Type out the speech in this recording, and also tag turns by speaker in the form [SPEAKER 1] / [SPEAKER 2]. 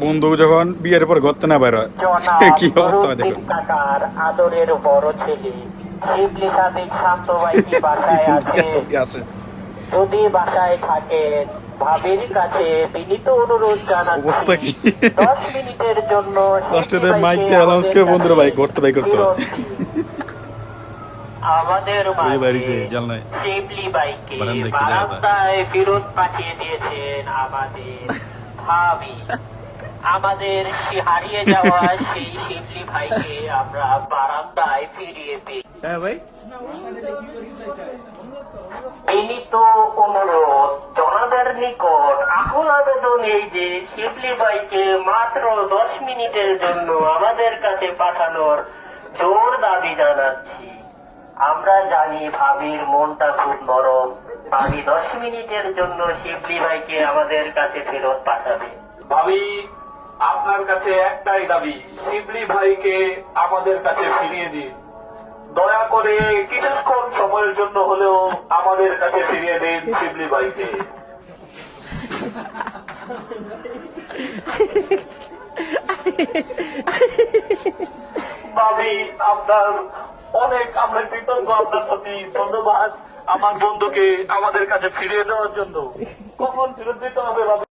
[SPEAKER 1] বন্ধু যখন বিয়ের পর ঘরতে না বের হয় কি অবস্থা হয় দেখুন।
[SPEAKER 2] কাকার আদরের বড় ছেলে শিবলি সাদিক শান্ত ভাই কি বাসায়
[SPEAKER 1] পিছন থেকে
[SPEAKER 2] আছে?
[SPEAKER 1] লোকে আসে।
[SPEAKER 2] যদি বাসায় থাকেন ভাবির কাছে বিনীত অনুরোধ জানাচ্ছি
[SPEAKER 1] অবস্থা কি
[SPEAKER 2] 10 মিনিটের জন্য
[SPEAKER 1] লাস্টে
[SPEAKER 2] শিবলি
[SPEAKER 1] মাইক
[SPEAKER 2] ভাইকে
[SPEAKER 1] দিয়ে অ্যানাউন্স
[SPEAKER 2] আমাদের
[SPEAKER 1] করে বন্ধুরা
[SPEAKER 2] কাছে
[SPEAKER 1] ভাই ঘরতে বাই করতে হয়।
[SPEAKER 2] ফেরত দিন। আমাদের
[SPEAKER 1] ওই
[SPEAKER 2] মাঝে
[SPEAKER 1] বাড়িছে জানলায়
[SPEAKER 2] শিবলি ভাইকে
[SPEAKER 1] বারান্দায় কি দেখা যায়?
[SPEAKER 2] বারান্দায় ফেরত পাঠিয়ে দিয়েছেন আমাদের ভাবি। আমাদের হারিয়ে যাওয়া সেই শিবলি ভাইকে আমরা বারান্দায় ফিরিয়ে পেয়ে
[SPEAKER 3] হ্যাঁ ভাই,
[SPEAKER 2] বিনীত অনুরোধ জনতার নিকট আকুল আবেদন এই যে শিবলি ভাইকে মাত্র 10 মিনিটের জন্য আমাদের কাছে পাঠানোর জোর দাবি জানাচ্ছি। আমরা জানি ভাবির মনটা খুব নরম, ভাবি 10 মিনিটের জন্য শিবলি ভাইকে আমাদের কাছে ফেরত পাঠাবে।
[SPEAKER 4] ভাবি, আপনার কাছে একটাই দাবি, শিবলি ভাইকে আমাদের কাছে ফিরিয়ে দিন। দয়া করে কিছুক্ষণ সময়ের জন্য হলেও আমাদের কাছে ফিরিয়ে দিন শিবলি ভাইকে। ভাবি, আপনার অনেক আমরা কৃতজ্ঞ আপনার প্রতি। ধন্যবাদ আমার বন্ধুকে আমাদের কাছে ফিরিয়ে দেওয়ার জন্য। কখন ফেরত দিতে হবে ভাবি?